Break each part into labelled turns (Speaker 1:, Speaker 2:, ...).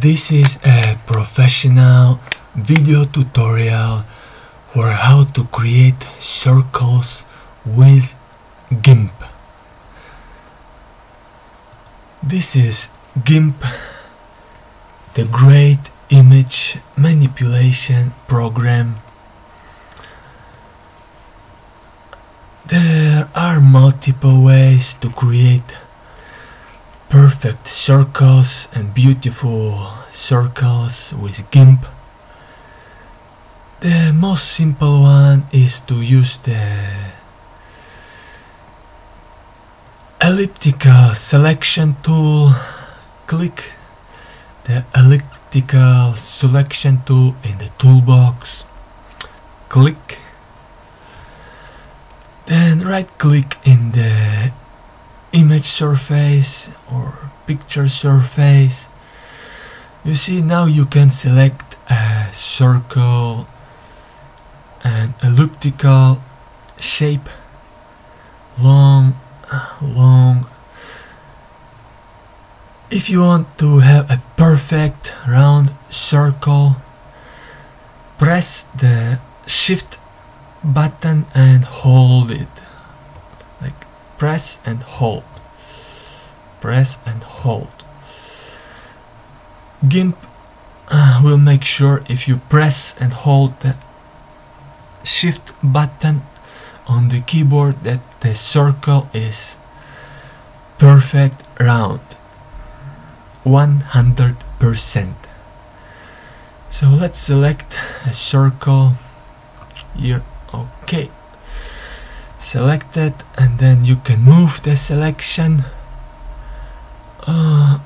Speaker 1: This is a professional video tutorial for how to create circles with Gimp. This is Gimp, the great image manipulation program. There are multiple ways to create perfect circles and beautiful circles with Gimp. The most simple one is to use the elliptical selection tool. Click the elliptical selection tool in the toolbox. Click. Then right click in the image surface or picture surface. You see, now you can select a circle, an elliptical shape, long. If you want to have a perfect round circle, press the shift button and hold it. Like press and hold. Press and hold. Gimp will make sure if you press and hold the shift button on the keyboard that the circle is perfect round. 100%. So let's select a circle here. Okay, select it, and then you can move the selection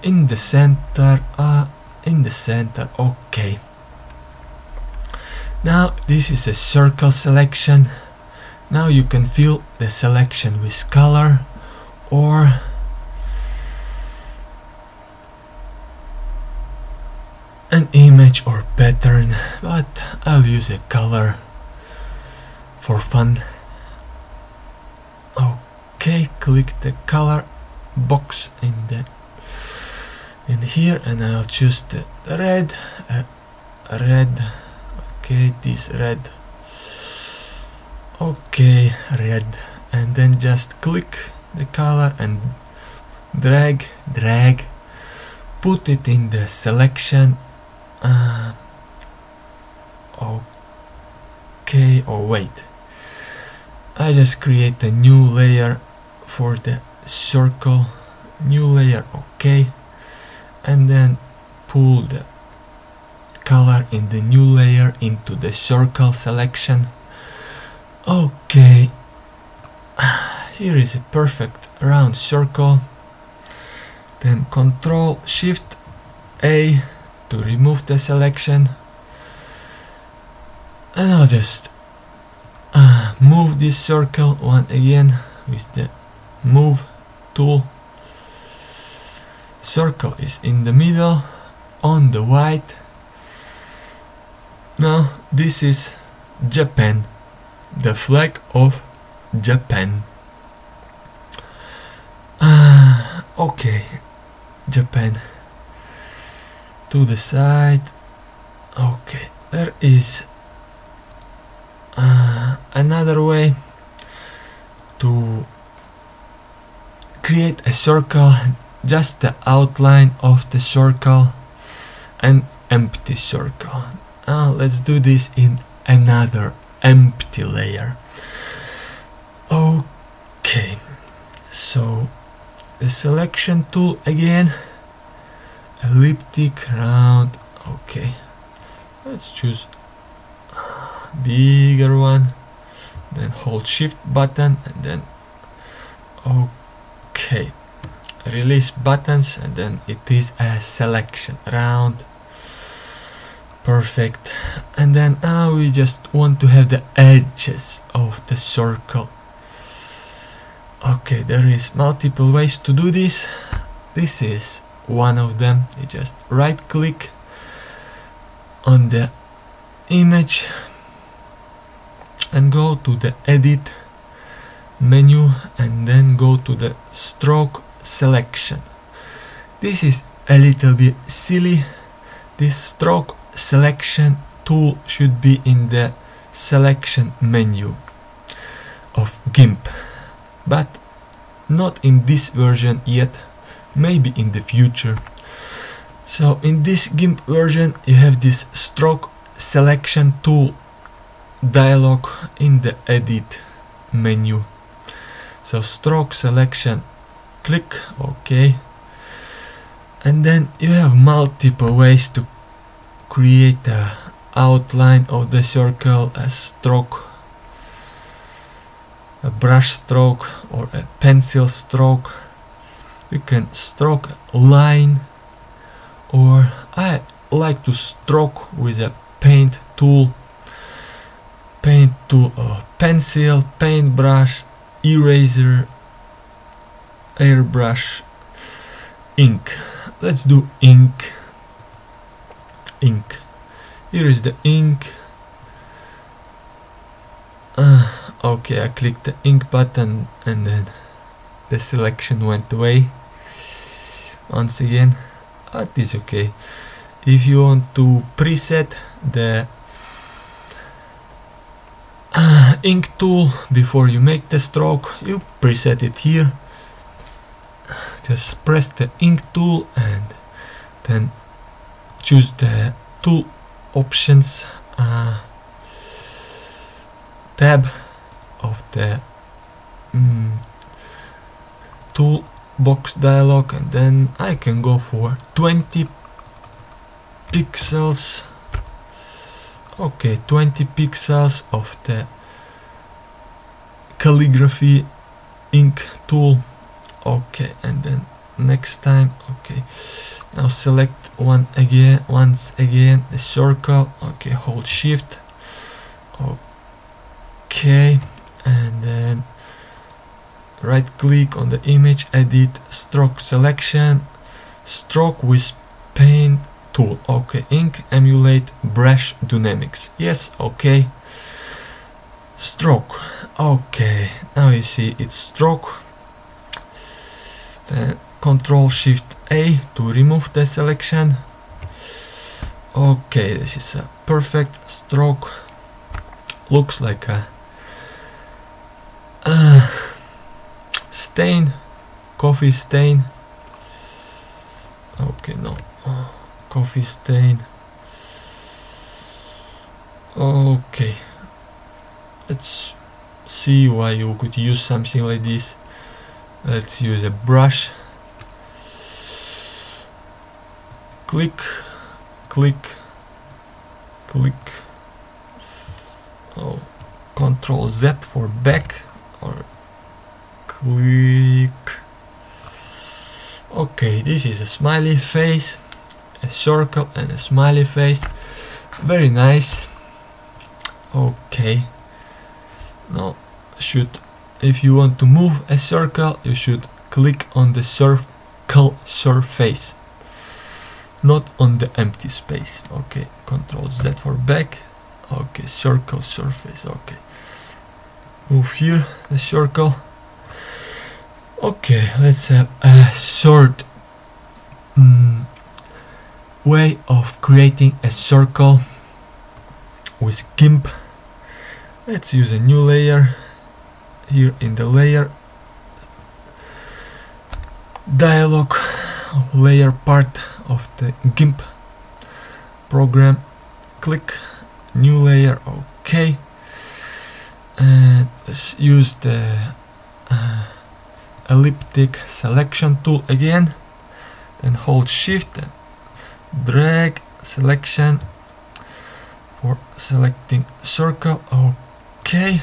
Speaker 1: in the center. Okay, now this is a circle selection. Now you can fill the selection with color or an image or pattern, but I'll use a color for fun. Okay, click the color box in here, and I'll choose the red. Okay, this red. Okay, red, and then just click the color and drag, put it in the selection. Okay, oh wait, I just create a new layer for the circle, new layer. Okay, and then pull the color in the new layer into the circle selection. Okay, here is a perfect round circle. Then Ctrl Shift A to remove the selection, and I'll just move this circle one again with the move tool. Circle is in the middle on the white. Now this is Japan, the flag of Japan. Okay, Japan to the side. Okay, there is another way to create a circle, just the outline of the circle, an empty circle. Now let's do this in another empty layer. Okay, so the selection tool again, elliptic round. Okay, let's choose bigger one, then hold shift button, and then okay, release buttons, and then it is a selection round. Perfect. And then now we just want to have the edges of the circle. Okay, there is multiple ways to do this. This is one of them. You just right click on the image and go to the edit menu, and then go to the stroke selection. This is a little bit silly this stroke selection tool should be in the selection menu of Gimp, but not in this version yet, maybe in the future. So in this Gimp version you have this stroke selection tool dialog in the edit menu. So stroke selection, click OK, and then you have multiple ways to create a outline of the circle, a stroke, a brush stroke or a pencil stroke. You can stroke a line, or I like to stroke with a paint tool or pencil, paintbrush, eraser, airbrush, ink. Let's do ink. Here is the ink. Okay, I clicked the ink button and then the selection went away once again. That is okay. If you want to preset the ink tool before you make the stroke, you preset it here. Just press the ink tool and then choose the tool options tab of the toolbox dialog, and then I can go for 20 pixels. Okay, 20 pixels of the calligraphy ink tool. Okay, and then next time. Okay, now select once again the circle. Okay, hold shift. Okay, and then right click on the image, edit, stroke selection, stroke with paint tool. Okay, ink, emulate, brush dynamics. Yes, okay. Stroke. Okay, now you see it's stroke. Then Control Shift A to remove the selection. Okay, this is a perfect stroke. Looks like a stain, coffee stain. Okay, no, coffee stain. Okay, let's see why you could use something like this. Let's use a brush. Click, click, click. Oh, Control Z for back, or click. Okay, this is a smiley face, a circle and a smiley face. Very nice. Okay. Now if you want to move a circle, you should click on the circle surface, not on the empty space. Okay, Control Z for back. Okay, circle surface. Okay, move here the circle. Okay, let's have a third way of creating a circle with Gimp. Let's use a new layer. Here in the layer dialog, layer part of the Gimp program, click new layer. Okay, and let's use the elliptic selection tool again, then hold shift and drag selection for selecting circle. Okay,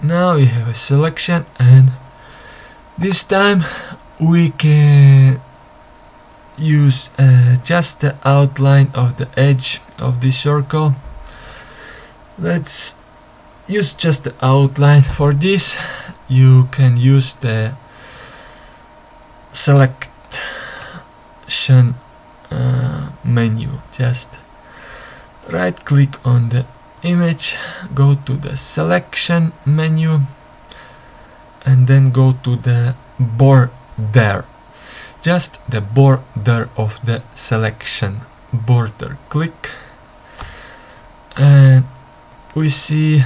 Speaker 1: now we have a selection, and this time we can use just the outline of the edge of the circle. Let's use just the outline. For this you can use the selection menu. Just right click on the image, go to the selection menu, and then go to the border. just the border of the selection. Border, click, and we see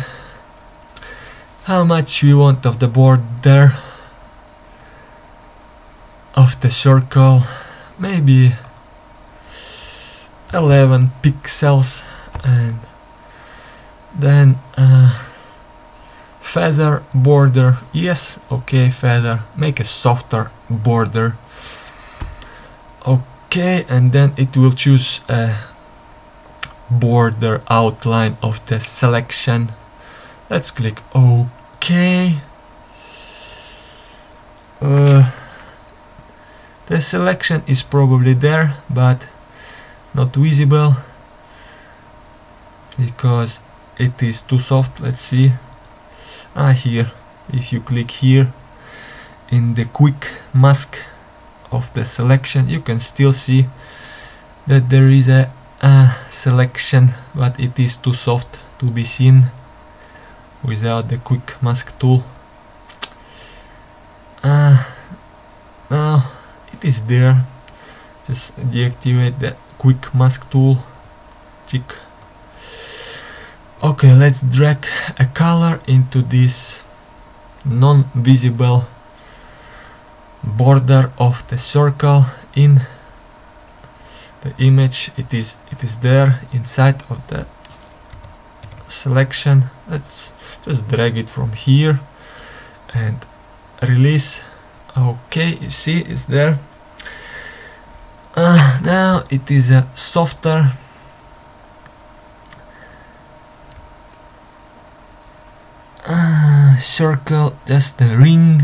Speaker 1: how much we want of the border of the circle, maybe 11 pixels, and then feather border, yes, okay, feather, make a softer border, okay, and then it will choose a border outline of the selection. Let's click OK. The selection is probably there, but not visible because it is too soft. Let's see. Here, if you click here in the quick mask of the selection, you can still see that there is a selection, but it is too soft to be seen without the quick mask tool. Now it is there. Just deactivate the quick mask tool. Check. Okay, let's drag a color into this non-visible border of the circle in the image. It is there inside of the selection. Let's just drag it from here and release. Okay, you see it's there. Now it is a softer circle, just a ring.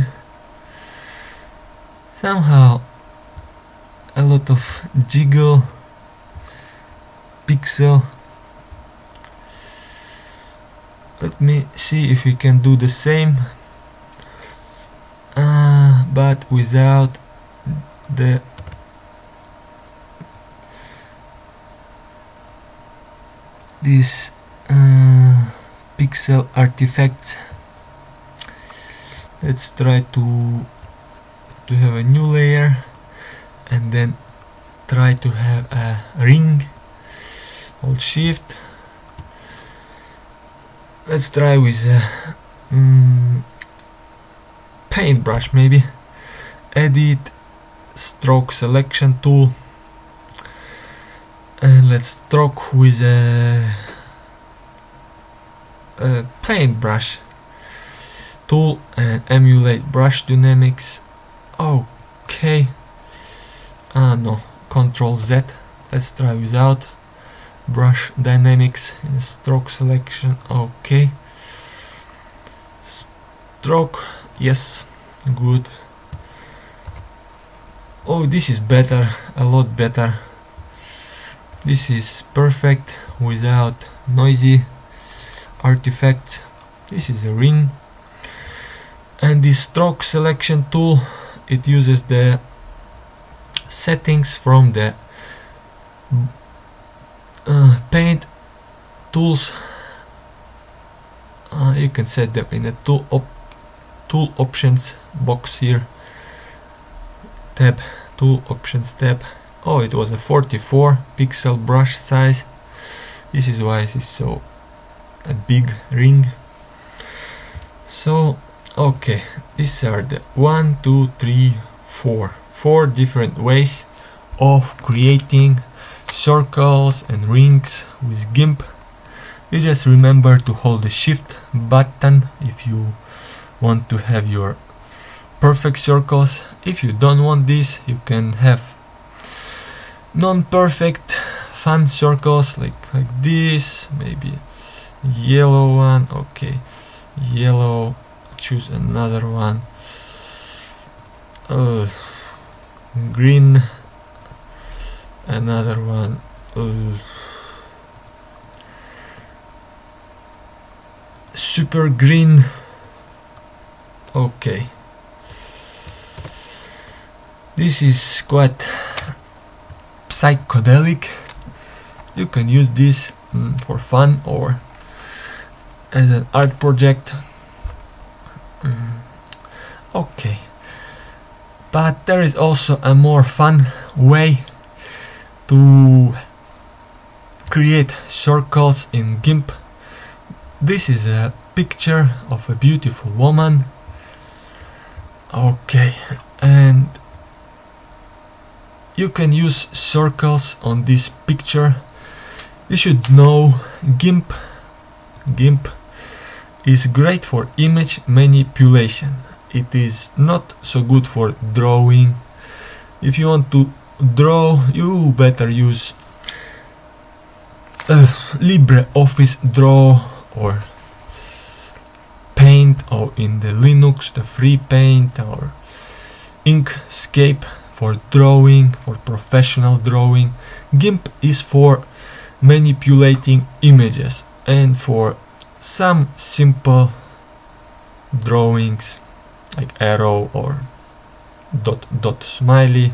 Speaker 1: Somehow a lot of jiggle pixel. Let me see if we can do the same, but without the this pixel artifacts. Let's try to have a new layer and then try to have a ring. Hold shift. Let's try with a paintbrush, maybe. Edit, stroke selection tool, and let's stroke with a paintbrush tool and emulate brush dynamics. Okay. No, Control Z. Let's try without brush dynamics in stroke selection. Okay. Stroke, yes, good. Oh, this is better, a lot better. This is perfect without noisy artifacts. This is a ring. And the stroke selection tool, it uses the settings from the paint tools. You can set them in a tool options box here. Tab, tool options tab. Oh, it was a 44 pixel brush size. This is why it is so a big ring. So okay, these are the 1, 2, 3, 4 different ways of creating circles and rings with Gimp. You just remember to hold the shift button if you want to have your perfect circles. If you don't want this, you can have non-perfect fun circles like this, maybe yellow one. Okay, yellow, choose another one. Green, another one. Super green. Okay, this is quite psychedelic. You can use this for fun or as an art project. Okay, But there is also a more fun way to create circles in Gimp. This is a picture of a beautiful woman. Okay, and you can use circles on this picture. You should know Gimp. Gimp is great for image manipulation. It is not so good for drawing. If you want to draw, you better use LibreOffice Draw or Paint, or in the Linux the free Paint, or Inkscape for drawing, for professional drawing. Gimp is for manipulating images and for some simple drawings like arrow or dot smiley.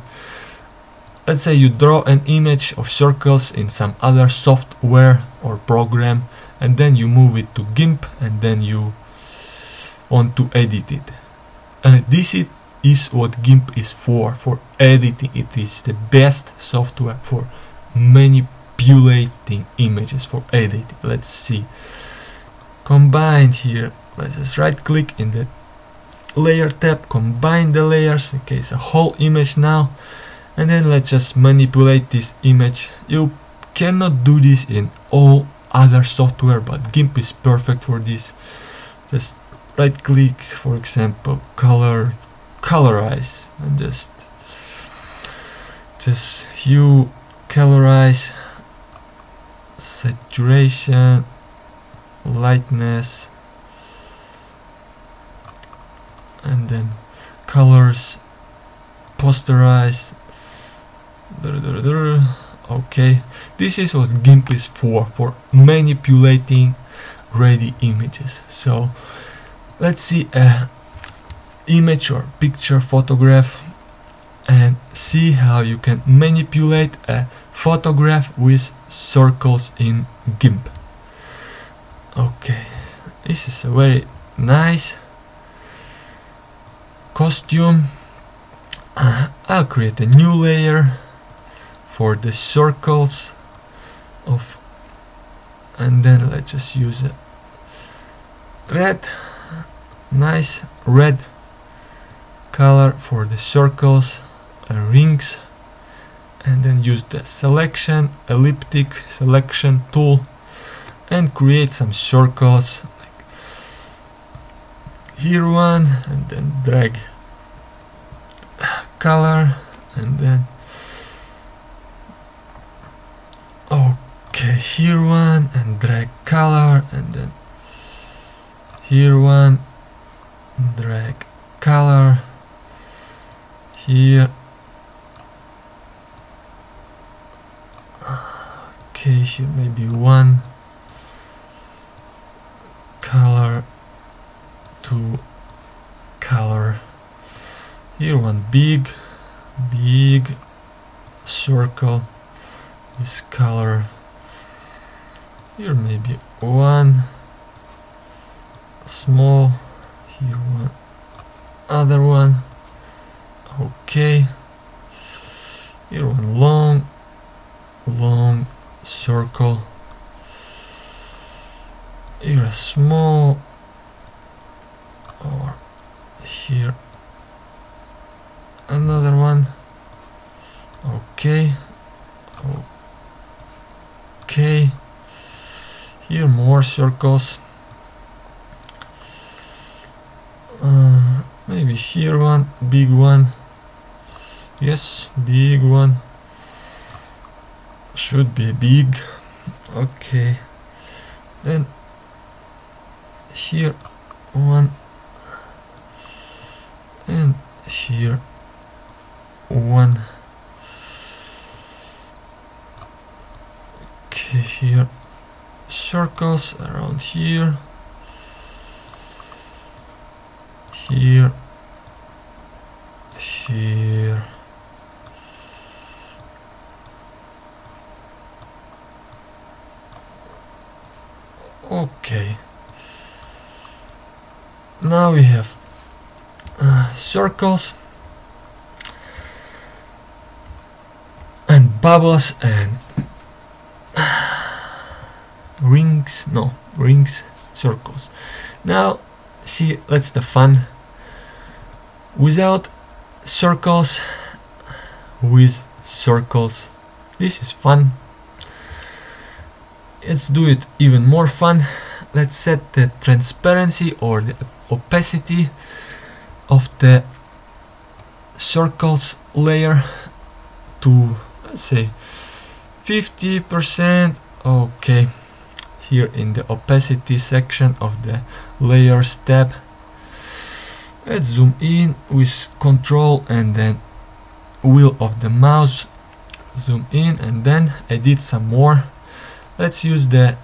Speaker 1: Let's say you draw an image of circles in some other software or program, and then you move it to Gimp, and then you want to edit it. This is what Gimp is for editing. It is the best software for manipulating images, for editing. Let's see. Combined here. Let's just right click in the layer tab, combine the layers. Okay, it's a whole image now. And then let's just manipulate this image. You cannot do this in all other software, but Gimp is perfect for this. Just right click, for example, colorize, and just hue, colorize, saturation, lightness, and then colors, posterize. Okay, this is what Gimp is for manipulating ready images. So let's see a image or picture, photograph, and see how you can manipulate a photograph with circles in Gimp. Okay, this is a very nice costume. I'll create a new layer for the circles of, and then let's just use a red, nice red color for the circles and rings, and then use the elliptic selection tool and create some circles, like here one, and then drag color, and then okay, here one, and drag color, and then here one, drag color, here, okay, here maybe one, color, two, color, here one big circle with color, here maybe one small, here one other one, okay, here one long circle, here a small, or here another one, okay, here more circles, maybe here one, big one, yes, big one, should be big, okay, then here one, and here one, okay, here circles around here, here, okay, now we have circles, bubbles and rings, circles. Now see, that's the fun. Without circles, with circles. This is fun. Let's do it even more fun. Let's set the transparency or the opacity of the circles layer to, let's say, 50%. Okay, here in the opacity section of the layers tab, let's zoom in with control and then wheel of the mouse, zoom in and then edit some more. Let's use the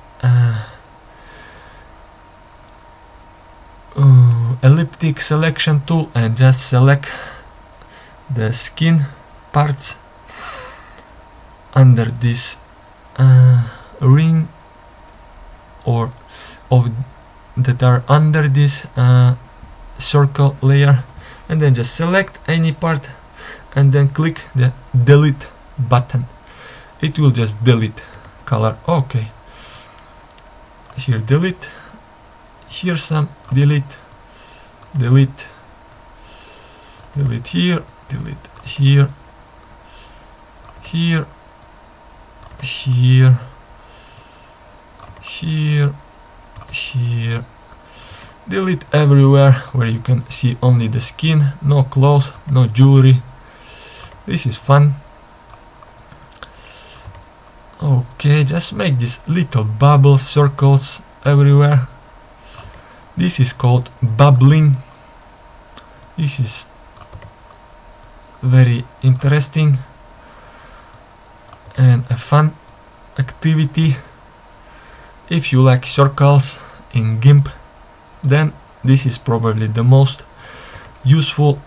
Speaker 1: elliptic selection tool and just select the skin parts under this ring, or of that are under this circle layer, and then just select any part and then click the delete button. It will just delete color. Okay, here delete, here some delete, delete, delete here, delete here, here, here, here, here, delete everywhere where you can see only the skin, no clothes, no jewelry. This is fun. Okay, just make these little bubble circles everywhere. This is called bubbling. This is very interesting and a fun activity. If you like circles in Gimp, then this is probably the most useful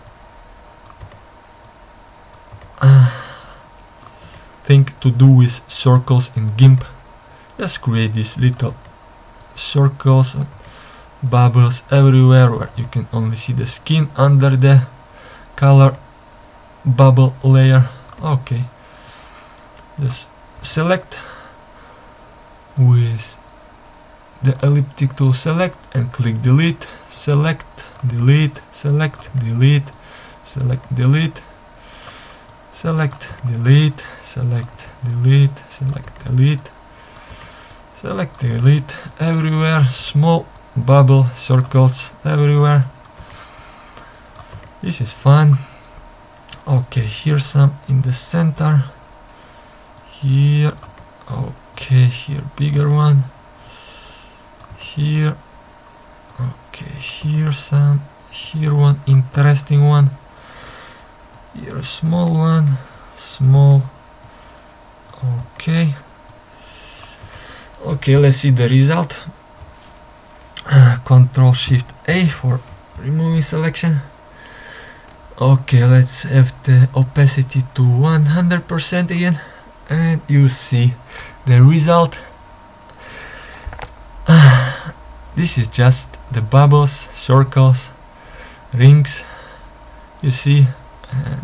Speaker 1: thing to do with circles in Gimp. Just create these little circles and bubbles everywhere where you can only see the skin under the color bubble layer. Okay, just select with the elliptic tool, select and click delete, select, delete, select, delete, select, delete, select, delete, select, delete, select, delete, select, delete, everywhere, small bubble circles everywhere. This is fun. Okay, here's some in the center, here, okay, here bigger one, here, okay, here some, here one interesting one, here a small one, small, okay, okay, let's see the result. Control Shift A for removing selection. Okay, let's have the opacity to 100% again, and you see the result. This is just the bubbles, circles, rings, you see, and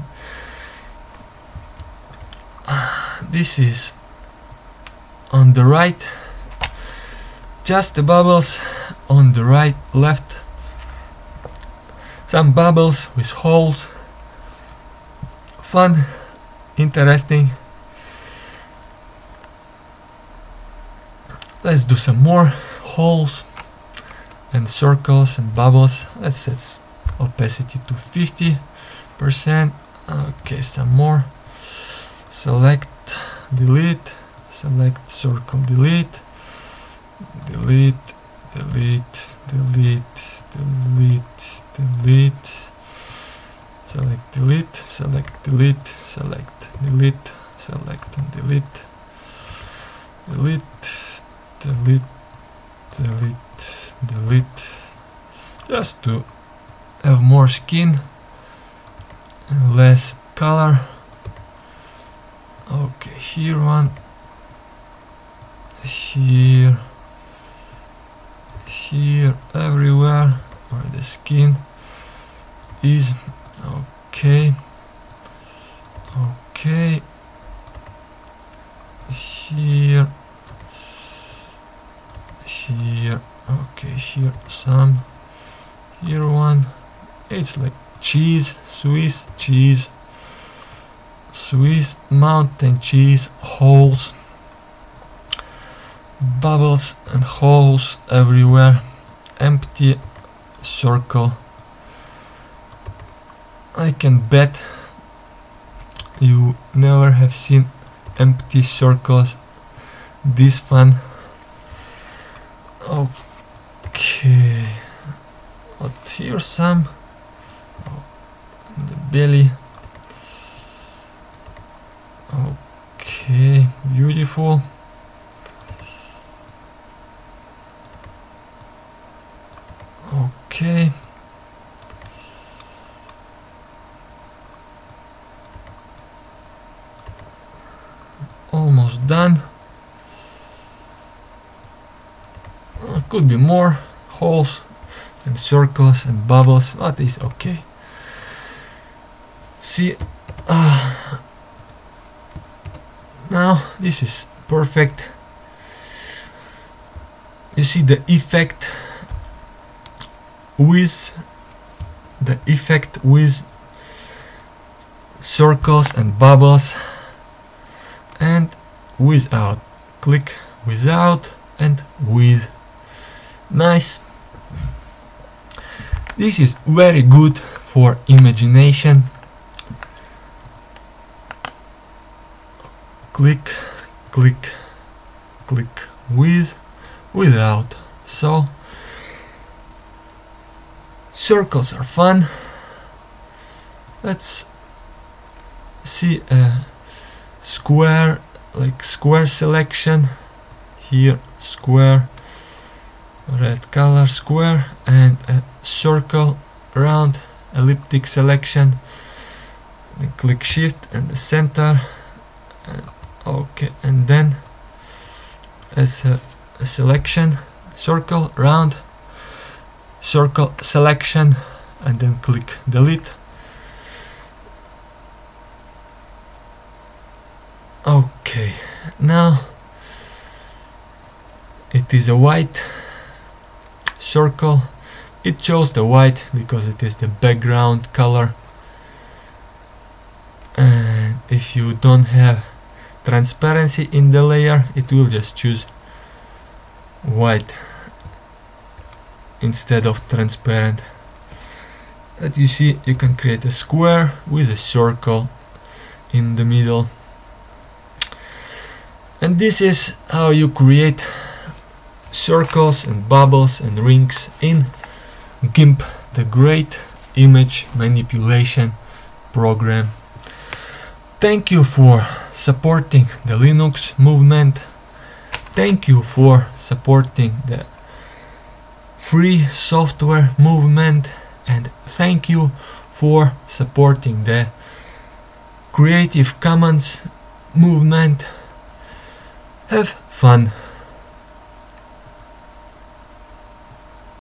Speaker 1: this is on the right, just the bubbles. On the right, left, some bubbles with holes. Fun, interesting. Let's do some more holes and circles and bubbles. Let's set opacity to 50%. Okay, some more. Select, delete, select, circle, delete, delete, delete, delete, delete, delete, select, delete, select, delete, select, delete, select and delete, delete, delete, delete, delete, just to have more skin and less color. Okay, here one, here, here, everywhere where the skin is. Okay, okay, here, here, okay, here some, here one. It's like cheese, Swiss cheese, Swiss mountain cheese, holes, bubbles and holes everywhere, empty circle. I can bet you never have seen empty circles this fun. Okay, but here's some, the belly. Okay, beautiful. Okay. Almost done. Could be more holes and circles and bubbles, but it's okay. See, now this is perfect. You see the effect with circles and bubbles, and without. Click without and with. Nice. This is very good for imagination. Click, click, click with, without. So circles are fun. Let's see a square, like square selection. Here square, red color square, and a circle, round, elliptic selection. Then click shift and the center. And okay, and then let's have a selection, circle, round, circle, selection, and then click delete. Okay, now it is a white circle. It chose the white because it is the background color, and if you don't have transparency in the layer, it will just choose white instead of transparent. But you see, you can create a square with a circle in the middle. And this is how you create circles and bubbles and rings in Gimp, the great image manipulation program. Thank you for supporting the Linux movement. Thank you for supporting the free software movement, and thank you for supporting the Creative Commons movement. Have fun.